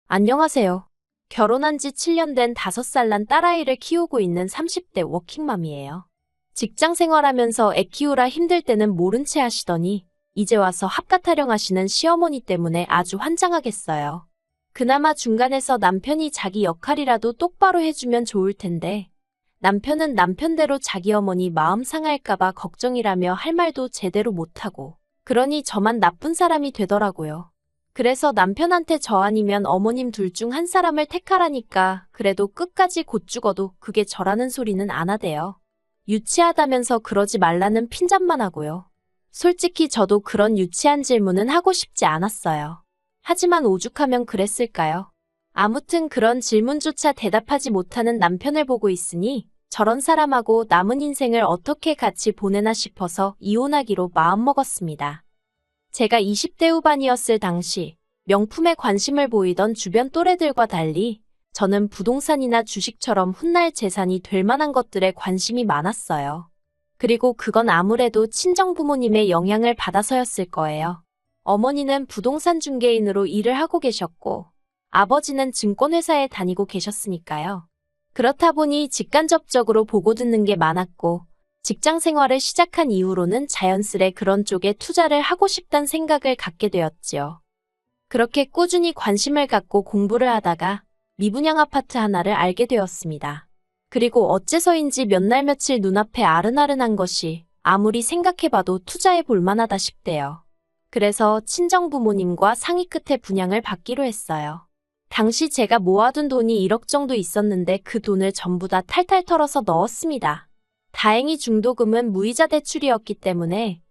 안녕하세요. 결혼한 지 7년 된 5살 난 딸아이를 키우고 있는 30대 워킹맘이에요. 직장 생활하면서 애 키우라 힘들 때는 모른 채 하시더니 이제 와서 합가 타령하시는 시어머니 때문에 아주 환장하겠어요. 그나마 중간에서 남편이 자기 역할이라도 똑바로 해주면 좋을 텐데 남편은 남편대로 자기 어머니 마음 상할까봐 걱정이라며 할 말도 제대로 못하고 그러니 저만 나쁜 사람이 되더라고요. 그래서 남편한테 저 아니면 어머님 둘 중 한 사람을 택하라니까 그래도 끝까지 곧 죽어도 그게 저라는 소리는 안 하대요. 유치하다면서 그러지 말라는 핀잔만 하고요. 솔직히 저도 그런 유치한 질문은 하고 싶지 않았어요. 하지만 오죽하면 그랬을까요? 아무튼 그런 질문조차 대답하지 못하는 남편을 보고 있으니 저런 사람하고 남은 인생을 어떻게 같이 보내나 싶어서 이혼하기로 마음먹었습니다. 제가 20대 후반이었을 당시 명품에 관심을 보이던 주변 또래들과 달리 저는 부동산이나 주식처럼 훗날 재산이 될 만한 것들에 관심이 많았어요. 그리고 그건 아무래도 친정부모님의 영향을 받아서였을 거예요. 어머니는 부동산 중개인으로 일을 하고 계셨고 아버지는 증권회사에 다니고 계셨으니까요. 그렇다 보니 직간접적으로 보고 듣는 게 많았고 직장 생활을 시작한 이후로는 자연스레 그런 쪽에 투자를 하고 싶단 생각을 갖게 되었지요. 그렇게 꾸준히 관심을 갖고 공부를 하다가 미분양 아파트 하나를 알게 되었습니다. 그리고 어째서인지 몇 날 며칠 눈앞에 아른아른한 것이 아무리 생각해봐도 투자해 볼 만하다 싶대요. 그래서 친정부모님과 상의 끝에 분양을 받기로 했어요. 당시 제가 모아둔 돈이 1억 정도 있었는데 그 돈을 전부 다 탈탈 털어서 넣었습니다. 다행히 중도금은 무이자 대출이었기 때문에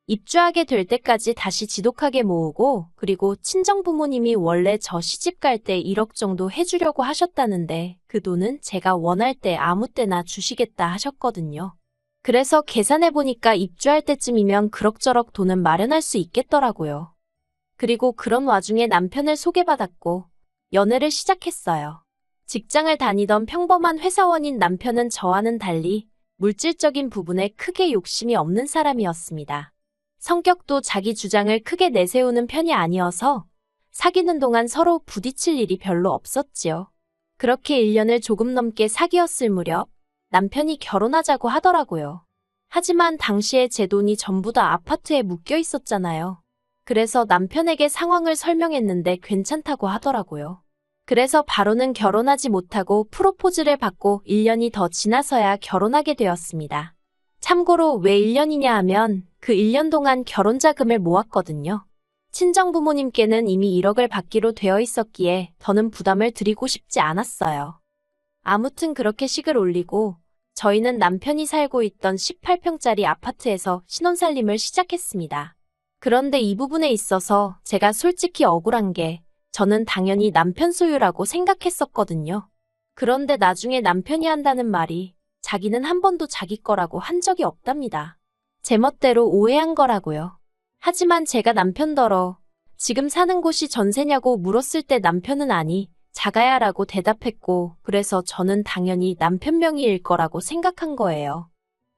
입주하게 될 때까지 다시 지독하게 모으고 그리고 친정부모님이 원래 저 시집 갈 때 1억 정도 해주려고 하셨다는데 그 돈은 제가 원할 때 아무 때나 주시겠다 하셨거든요. 그래서 계산해보니까 입주할 때쯤이면 그럭저럭 돈은 마련할 수 있겠더라고요. 그리고 그런 와중에 남편을 소개받았고 연애를 시작했어요. 직장을 다니던 평범한 회사원인 남편은 저와는 달리 물질적인 부분에 크게 욕심이 없는 사람이었습니다. 성격도 자기 주장을 크게 내세우는 편이 아니어서 사귀는 동안 서로 부딪힐 일이 별로 없었지요. 그렇게 1년을 조금 넘게 사귀었을 무렵 남편이 결혼하자고 하더라고요. 하지만 당시에 제 돈이 전부 다 아파트에 묶여 있었잖아요. 그래서 남편에게 상황을 설명했는데 괜찮다고 하더라고요. 그래서 바로는 결혼하지 못하고 프로포즈를 받고 1년이 더 지나서야 결혼하게 되었습니다. 참고로 왜 1년이냐 하면 그 1년 동안 결혼 자금을 모았거든요. 친정부모님께는 이미 1억을 받기로 되어 있었기에 더는 부담을 드리고 싶지 않았어요. 아무튼 그렇게 식을 올리고 저희는 남편이 살고 있던 18평짜리 아파트에서 신혼살림을 시작했습니다. 그런데 이 부분에 있어서 제가 솔직히 억울한 게 저는 당연히 남편 소유라고 생각했었거든요. 그런데 나중에 남편이 한다는 말이 자기는 한 번도 자기 거라고 한 적이 없답니다. 제멋대로 오해한 거라고요. 하지만 제가 남편더러 지금 사는 곳이 전세냐고 물었을 때 남편은 아니, 자가야라고 대답했고 그래서 저는 당연히 남편 명의일 거라고 생각한 거예요.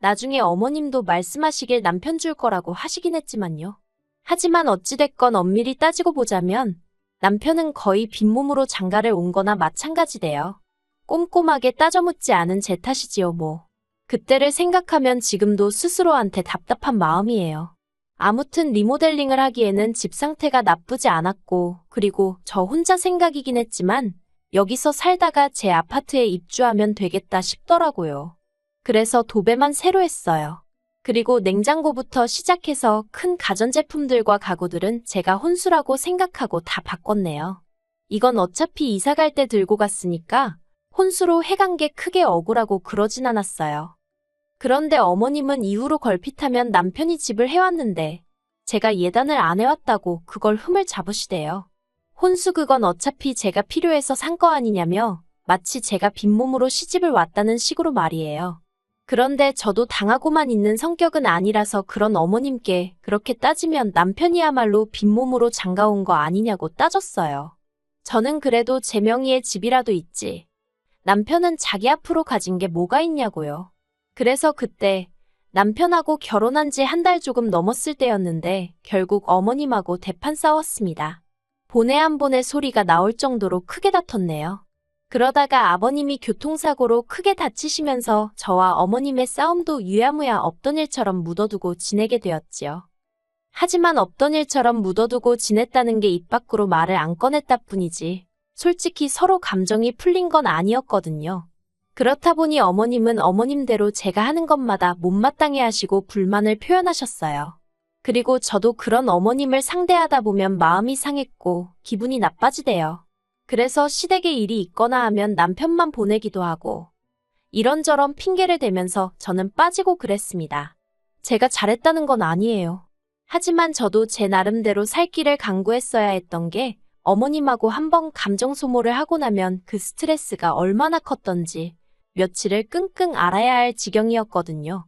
나중에 어머님도 말씀하시길 남편 줄 거라고 하시긴 했지만요. 하지만 어찌됐건 엄밀히 따지고 보자면 남편은 거의 빈몸으로 장가를 온 거나 마찬가지대요. 꼼꼼하게 따져 묻지 않은 제 탓이지요 뭐. 그때를 생각하면 지금도 스스로한테 답답한 마음이에요. 아무튼 리모델링을 하기에는 집 상태가 나쁘지 않았고 그리고 저 혼자 생각이긴 했지만 여기서 살다가 제 아파트에 입주하면 되겠다 싶더라고요. 그래서 도배만 새로 했어요. 그리고 냉장고부터 시작해서 큰 가전제품들과 가구들은 제가 혼수라고 생각하고 다 바꿨네요. 이건 어차피 이사 갈 때 들고 갔으니까 혼수로 해간 게 크게 억울하고 그러진 않았어요. 그런데 어머님은 이후로 걸핏하면 남편이 집을 해왔는데 제가 예단을 안 해왔다고 그걸 흠을 잡으시대요. 혼수 그건 어차피 제가 필요해서 산 거 아니냐며 마치 제가 빈몸으로 시집을 왔다는 식으로 말이에요. 그런데 저도 당하고만 있는 성격은 아니라서 그런 어머님께 그렇게 따지면 남편이야말로 빈몸으로 장가온 거 아니냐고 따졌어요. 저는 그래도 제 명의의 집이라도 있지. 남편은 자기 앞으로 가진 게 뭐가 있냐고요. 그래서 그때 남편하고 결혼한 지 한 달 조금 넘었을 때였는데 결국 어머님하고 대판 싸웠습니다. 보내 한 보내 소리가 나올 정도로 크게 다퉜네요. 그러다가 아버님이 교통사고로 크게 다치시면서 저와 어머님의 싸움도 유야무야 없던 일처럼 묻어두고 지내게 되었지요. 하지만 없던 일처럼 묻어두고 지냈다는 게 입 밖으로 말을 안 꺼냈다 뿐이지 솔직히 서로 감정이 풀린 건 아니었거든요. 그렇다 보니 어머님은 어머님대로 제가 하는 것마다 못마땅해 하시고 불만을 표현하셨어요. 그리고 저도 그런 어머님을 상대하다 보면 마음이 상했고 기분이 나빠지대요. 그래서 시댁에 일이 있거나 하면 남편만 보내기도 하고 이런저런 핑계를 대면서 저는 빠지고 그랬습니다. 제가 잘했다는 건 아니에요. 하지만 저도 제 나름대로 살 길을 강구했어야 했던 게 어머님하고 한번 감정 소모를 하고 나면 그 스트레스가 얼마나 컸던지 며칠을 끙끙 앓아야 할 지경이었거든요.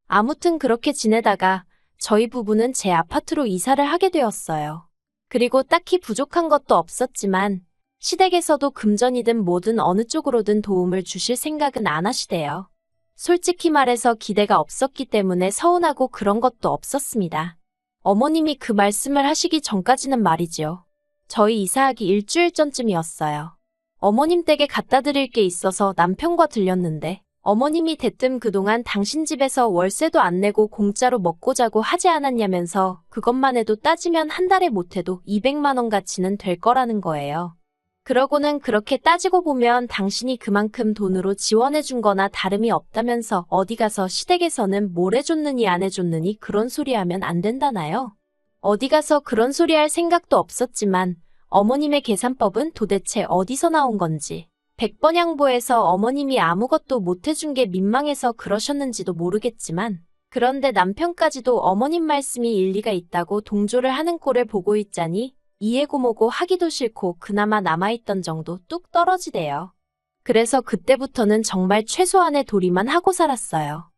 아무튼 그렇게 지내다가 저희 부부는 제 아파트로 이사를 하게 되었어요. 그리고 딱히 부족한 것도 없었지만 시댁에서도 금전이든 뭐든 어느 쪽으로든 도움을 주실 생각은 안 하시대요. 솔직히 말해서 기대가 없었기 때문에 서운하고 그런 것도 없었습니다. 어머님이 그 말씀을 하시기 전까지는 말이지요. 저희 이사하기 일주일 전쯤이었어요. 어머님 댁에 갖다 드릴 게 있어서 남편과 들렸는데 어머님이 대뜸 그동안 당신 집에서 월세도 안 내고 공짜로 먹고 자고 하지 않았냐면서 그것만 해도 따지면 한 달에 못해도 200만 원 가치는 될 거라는 거예요. 그러고는 그렇게 따지고 보면 당신이 그만큼 돈으로 지원해 준 거나 다름이 없다면서 어디 가서 시댁에서는 뭘 해줬느니 안 해줬느니 그런 소리 하면 안 된다나요? 어디 가서 그런 소리 할 생각도 없었지만 어머님의 계산법은 도대체 어디서 나온 건지 100번 양보해서 어머님이 아무것도 못 해준 게 민망해서 그러셨는지도 모르겠지만 그런데 남편까지도 어머님 말씀이 일리가 있다고 동조를 하는 꼴을 보고 있자니 이해고 뭐고 하기도 싫고 그나마 남아있던 정도 뚝 떨어지대요. 그래서 그때부터는 정말 최소한의 도리만 하고 살았어요.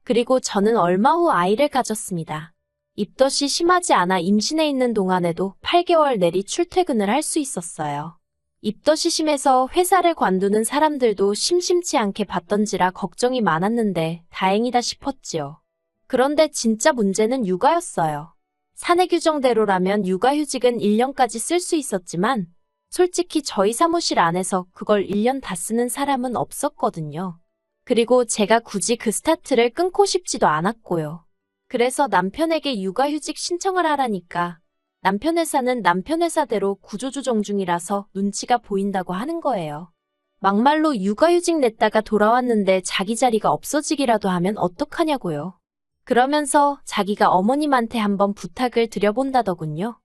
그리고 저는 얼마 후 아이를 가졌습니다. 입덧이 심하지 않아 임신해 있는 동안에도 8개월 내리 출퇴근을 할 수 있었어요. 입덧이 심해서 회사를 관두는 사람들도 심심치 않게 봤던지라 걱정이 많았는데 다행이다 싶었지요. 그런데 진짜 문제는 육아였어요. 사내 규정대로라면 육아휴직은 1년까지 쓸 수 있었지만 솔직히 저희 사무실 안에서 그걸 1년 다 쓰는 사람은 없었거든요. 그리고 제가 굳이 그 스타트를 끊고 싶지도 않았고요. 그래서 남편에게 육아휴직 신청을 하라니까 남편 회사는 남편 회사대로 구조조정 중이라서 눈치가 보인다고 하는 거예요. 막말로 육아휴직 냈다가 돌아왔는데 자기 자리가 없어지기라도 하면 어떡하냐고요. 그러면서 자기가 어머님한테 한번 부탁을 드려본다더군요.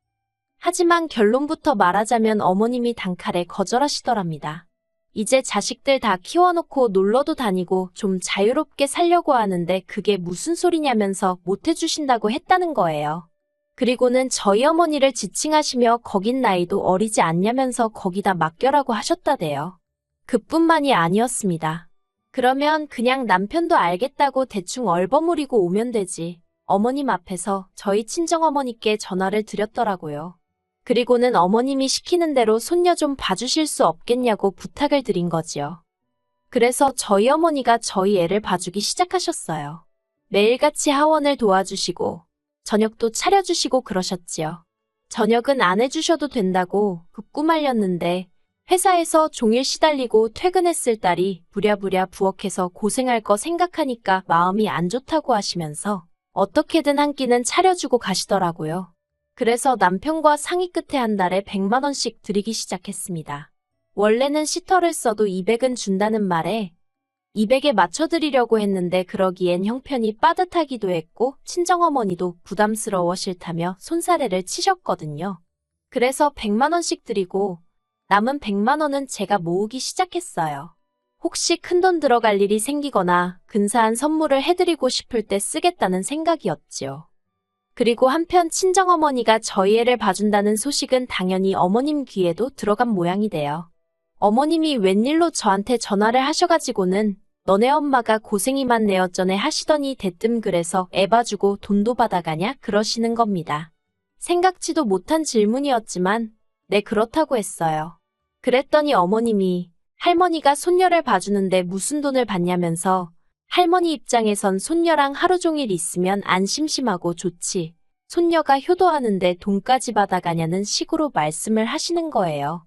하지만 결론부터 말하자면 어머님이 단칼에 거절하시더랍니다. 이제 자식들 다 키워놓고 놀러도 다니고 좀 자유롭게 살려고 하는데 그게 무슨 소리냐면서 못해주신다고 했다는 거예요. 그리고는 저희 어머니를 지칭하시며 거긴 나이도 어리지 않냐면서 거기다 맡겨라고 하셨다대요. 그뿐만이 아니었습니다. 그러면 그냥 남편도 알겠다고 대충 얼버무리고 오면 되지. 어머님 앞에서 저희 친정어머니께 전화를 드렸더라고요. 그리고는 어머님이 시키는 대로 손녀 좀 봐주실 수 없겠냐고 부탁을 드린 거지요. 그래서 저희 어머니가 저희 애를 봐주기 시작하셨어요. 매일같이 하원을 도와주시고 저녁도 차려주시고 그러셨지요. 저녁은 안 해주셔도 된다고 극구 말렸는데 회사에서 종일 시달리고 퇴근했을 딸이 부랴부랴 부엌에서 고생할 거 생각하니까 마음이 안 좋다고 하시면서 어떻게든 한 끼는 차려주고 가시더라고요. 그래서 남편과 상의 끝에 한 달에 100만 원씩 드리기 시작했습니다. 원래는 시터를 써도 200은 준다는 말에 200에 맞춰드리려고 했는데 그러기엔 형편이 빠듯하기도 했고 친정어머니도 부담스러워 싫다며 손사래를 치셨거든요. 그래서 100만 원씩 드리고 남은 100만 원은 제가 모으기 시작했어요. 혹시 큰돈 들어갈 일이 생기거나 근사한 선물을 해드리고 싶을 때 쓰겠다는 생각이었지요. 그리고 한편 친정어머니가 저희 애를 봐준다는 소식은 당연히 어머님 귀에도 들어간 모양이 돼요. 어머님이 웬일로 저한테 전화를 하셔가지고는 너네 엄마가 고생이 많네 어쩌네 하시더니 대뜸 그래서 애 봐주고 돈도 받아가냐 그러시는 겁니다. 생각지도 못한 질문이었지만 네 그렇다고 했어요. 그랬더니 어머님이 할머니가 손녀를 봐주는데 무슨 돈을 받냐면서 할머니 입장에선 손녀랑 하루 종일 있으면 안 심심하고 좋지. 손녀가 효도하는데 돈까지 받아가냐는 식으로 말씀을 하시는 거예요.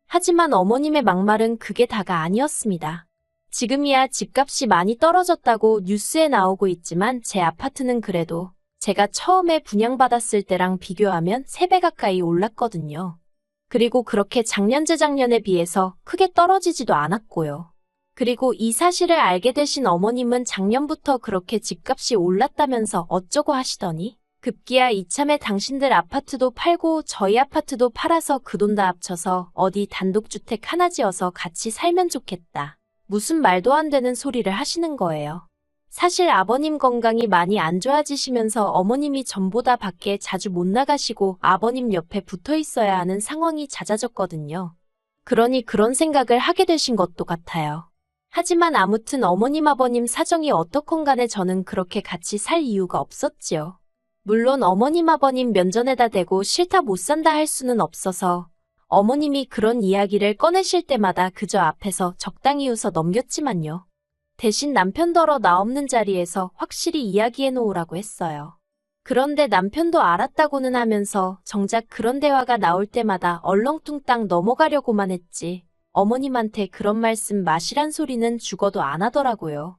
하지만 어머님의 막말은 그게 다가 아니었습니다. 지금이야 집값이 많이 떨어졌다고 뉴스에 나오고 있지만 제 아파트는 그래도 제가 처음에 분양받았을 때랑 비교하면 3배 가까이 올랐거든요. 그리고 그렇게 작년 재작년에 비해서 크게 떨어지지도 않았고요. 그리고 이 사실을 알게 되신 어머님은 작년부터 그렇게 집값이 올랐다면서 어쩌고 하시더니 급기야 이참에 당신들 아파트도 팔고 저희 아파트도 팔아서 그 돈 다 합쳐서 어디 단독주택 하나 지어서 같이 살면 좋겠다. 무슨 말도 안 되는 소리를 하시는 거예요. 사실 아버님 건강이 많이 안 좋아지시면서 어머님이 전보다 밖에 자주 못 나가시고 아버님 옆에 붙어 있어야 하는 상황이 잦아졌거든요. 그러니 그런 생각을 하게 되신 것도 같아요. 하지만 아무튼 어머님 아버님 사정이 어떻건 간에 저는 그렇게 같이 살 이유가 없었지요. 물론 어머님 아버님 면전에다 대고 싫다 못 산다 할 수는 없어서 어머님이 그런 이야기를 꺼내실 때마다 그저 앞에서 적당히 웃어 넘겼지만요. 대신 남편더러 나 없는 자리에서 확실히 이야기해 놓으라고 했어요. 그런데 남편도 알았다고는 하면서 정작 그런 대화가 나올 때마다 얼렁뚱땅 넘어가려고만 했지 어머님한테 그런 말씀 마시란 소리는 죽어도 안 하더라고요.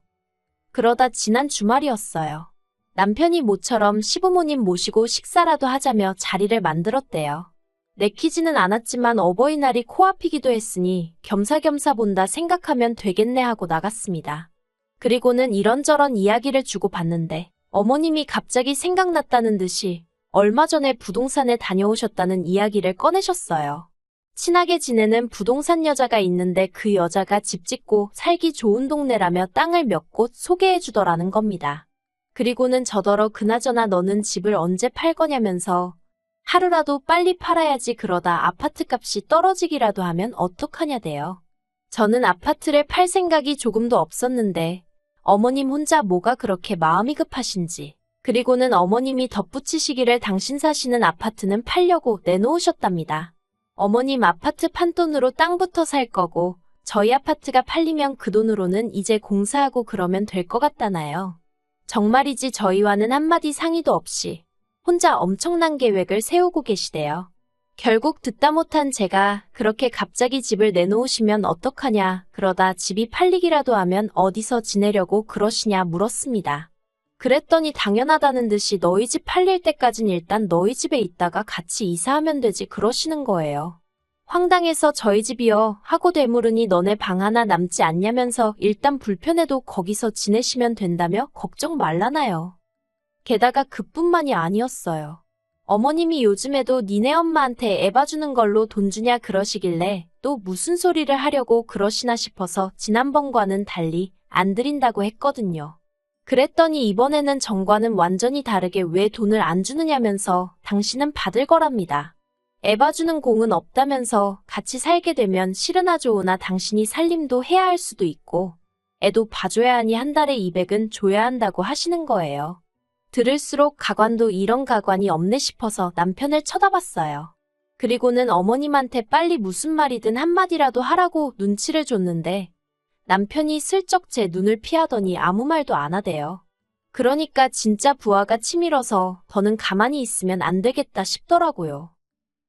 그러다 지난 주말이었어요. 남편이 모처럼 시부모님 모시고 식사라도 하자며 자리를 만들었대요. 내키지는 않았지만 어버이날이 코앞이기도 했으니 겸사겸사 본다 생각하면 되겠네 하고 나갔습니다. 그리고는 이런저런 이야기를 주고받는데 어머님이 갑자기 생각났다는 듯이 얼마 전에 부동산에 다녀오셨다는 이야기를 꺼내셨어요. 친하게 지내는 부동산 여자가 있는데 그 여자가 집 짓고 살기 좋은 동네라며 땅을 몇 곳 소개해 주더라는 겁니다. 그리고는 저더러 그나저나 너는 집을 언제 팔 거냐면서 하루라도 빨리 팔아야지 그러다 아파트 값이 떨어지기라도 하면 어떡하냐대요. 저는 아파트를 팔 생각이 조금도 없었는데 어머님 혼자 뭐가 그렇게 마음이 급하신지 그리고는 어머님이 덧붙이시기를 당신 사시는 아파트는 팔려고 내놓으셨답니다. 어머님 아파트 판돈으로 땅부터 살 거고 저희 아파트가 팔리면 그 돈으로는 이제 공사하고 그러면 될 것 같다나요. 정말이지 저희와는 한마디 상의도 없이 혼자 엄청난 계획을 세우고 계시대요. 결국 듣다 못한 제가 그렇게 갑자기 집을 내놓으시면 어떡하냐 그러다 집이 팔리기라도 하면 어디서 지내려고 그러시냐 물었습니다. 그랬더니 당연하다는 듯이 너희 집 팔릴 때까진 일단 너희 집에 있다가 같이 이사하면 되지 그러시는 거예요. 황당해서 저희 집이요 하고 되물으니 너네 방 하나 남지 않냐면서 일단 불편해도 거기서 지내시면 된다며 걱정 말라나요. 게다가 그뿐만이 아니었어요. 어머님이 요즘에도 니네 엄마한테 애 봐주는 걸로 돈 주냐 그러시길래 또 무슨 소리를 하려고 그러시나 싶어서 지난번과는 달리 안 드린다고 했거든요. 그랬더니 이번에는 전과는 완전히 다르게 왜 돈을 안 주느냐면서 당신은 받을 거랍니다. 애 봐주는 공은 없다면서 같이 살게 되면 싫으나 좋으나 당신이 살림도 해야 할 수도 있고 애도 봐줘야 하니 한 달에 200은 줘야 한다고 하시는 거예요. 들을수록 가관도 이런 가관이 없네 싶어서 남편을 쳐다봤어요. 그리고는 어머님한테 빨리 무슨 말이든 한마디라도 하라고 눈치를 줬는데 남편이 슬쩍 제 눈을 피하더니 아무 말도 안 하대요. 그러니까 진짜 부하가 치밀어서 더는 가만히 있으면 안 되겠다 싶더라고요.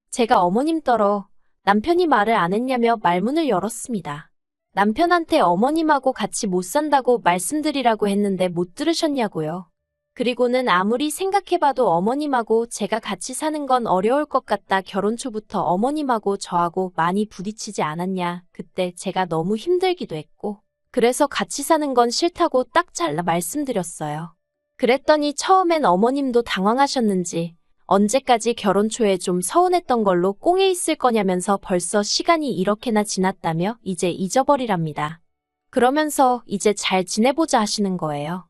제가 어머님 떨어 남편이 말을 안 했냐며 말문을 열었습니다. 남편한테 어머님하고 같이 못 산다고 말씀드리라고 했는데 못 들으셨냐고요. 그리고는 아무리 생각해봐도 어머님하고 제가 같이 사는 건 어려울 것 같다. 결혼 초부터 어머님하고 저하고 많이 부딪히지 않았냐. 그때 제가 너무 힘들기도 했고 그래서 같이 사는 건 싫다고 딱 잘라 말씀드렸어요. 그랬더니 처음엔 어머님도 당황하셨는지 언제까지 결혼 초에 좀 서운했던 걸로 꽁에 있을 거냐면서 벌써 시간이 이렇게나 지났다며 이제 잊어버리랍니다. 그러면서 이제 잘 지내보자 하시는 거예요.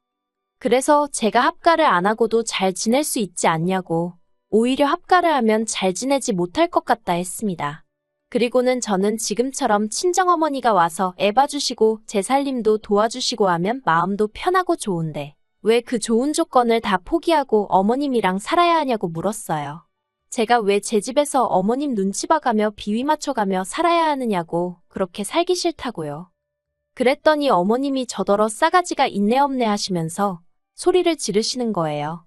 그래서 제가 합가를 안 하고도 잘 지낼 수 있지 않냐고 오히려 합가를 하면 잘 지내지 못할 것 같다 했습니다. 그리고는 저는 지금처럼 친정어머니가 와서 애 봐주시고 제 살림도 도와주시고 하면 마음도 편하고 좋은데 왜 그 좋은 조건을 다 포기하고 어머님이랑 살아야 하냐고 물었어요. 제가 왜 제 집에서 어머님 눈치 봐가며 비위 맞춰가며 살아야 하느냐고 그렇게 살기 싫다고요. 그랬더니 어머님이 저더러 싸가지가 있네 없네 하시면서 소리를 지르시는 거예요.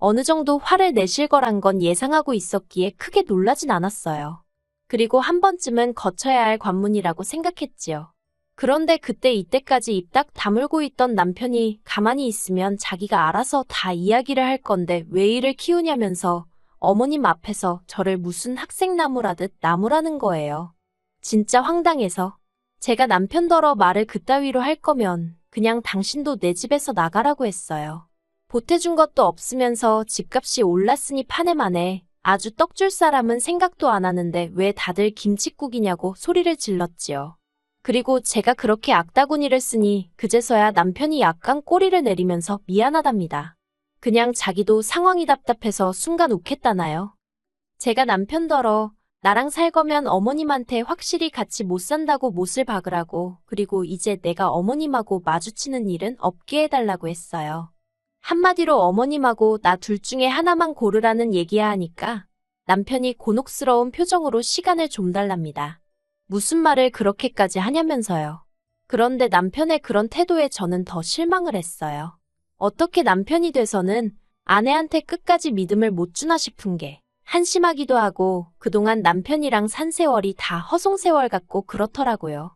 어느 정도 화를 내실 거란 건 예상하고 있었기에 크게 놀라진 않았어요. 그리고 한 번쯤은 거쳐야 할 관문이라고 생각했지요. 그런데 그때 이때까지 입 딱 다물고 있던 남편이 가만히 있으면 자기가 알아서 다 이야기를 할 건데 왜 이를 키우냐면서 어머님 앞에서 저를 무슨 학생나무라듯 나무라는 거예요. 진짜 황당해서. 제가 남편더러 말을 그따위로 할 거면 그냥 당신도 내 집에서 나가라고 했어요. 보태준 것도 없으면서 집값이 올랐으니 파내만해. 아주 떡줄 사람은 생각도 안 하는데 왜 다들 김칫국이냐고 소리를 질렀지요. 그리고 제가 그렇게 악다구니를 쓰니 그제서야 남편이 약간 꼬리를 내리면서 미안하답니다. 그냥 자기도 상황이 답답해서 순간 욱했다나요. 제가 남편더러 나랑 살 거면 어머님한테 확실히 같이 못 산다고 못을 박으라고, 그리고 이제 내가 어머님하고 마주치는 일은 없게 해달라고 했어요. 한마디로 어머님하고 나 둘 중에 하나만 고르라는 얘기야 하니까 남편이 곤혹스러운 표정으로 시간을 좀 달랍니다. 무슨 말을 그렇게까지 하냐면서요. 그런데 남편의 그런 태도에 저는 더 실망을 했어요. 어떻게 남편이 돼서는 아내한테 끝까지 믿음을 못 주나 싶은 게 한심하기도 하고 그동안 남편이랑 산 세월이 다 허송세월 같고 그렇더라고요.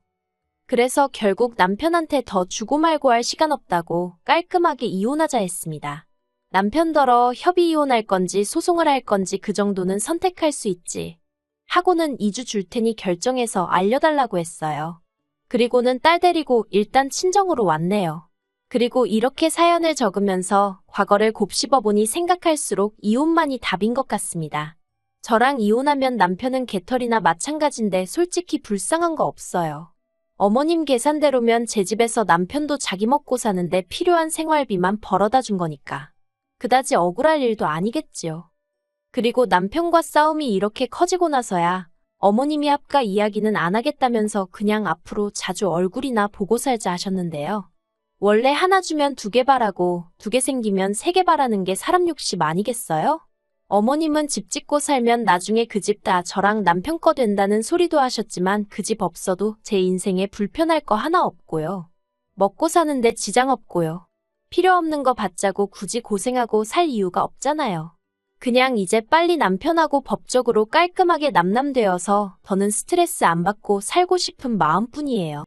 그래서 결국 남편한테 더 주고 말고 할 시간 없다고 깔끔하게 이혼하자 했습니다. 남편더러 협의 이혼할 건지 소송을 할 건지 그 정도는 선택할 수 있지 하고는 2주 줄 테니 결정해서 알려달라고 했어요. 그리고는 딸 데리고 일단 친정으로 왔네요. 그리고 이렇게 사연을 적으면서 과거를 곱씹어보니 생각할수록 이혼만이 답인 것 같습니다. 저랑 이혼하면 남편은 개털이나 마찬가지인데 솔직히 불쌍한 거 없어요. 어머님 계산대로면 제 집에서 남편도 자기 먹고 사는데 필요한 생활비만 벌어다 준 거니까. 그다지 억울할 일도 아니겠지요. 그리고 남편과 싸움이 이렇게 커지고 나서야 어머님이 합가 이야기는 안 하겠다면서 그냥 앞으로 자주 얼굴이나 보고 살자 하셨는데요. 원래 하나 주면 2개 바라고 2개 생기면 3개 바라는 게 사람 욕심 아니겠어요? 어머님은 집 짓고 살면 나중에 그 집 다 저랑 남편 거 된다는 소리도 하셨지만 그 집 없어도 제 인생에 불편할 거 하나 없고요. 먹고 사는데 지장 없고요. 필요 없는 거 받자고 굳이 고생하고 살 이유가 없잖아요. 그냥 이제 빨리 남편하고 법적으로 깔끔하게 남남되어서 더는 스트레스 안 받고 살고 싶은 마음뿐이에요.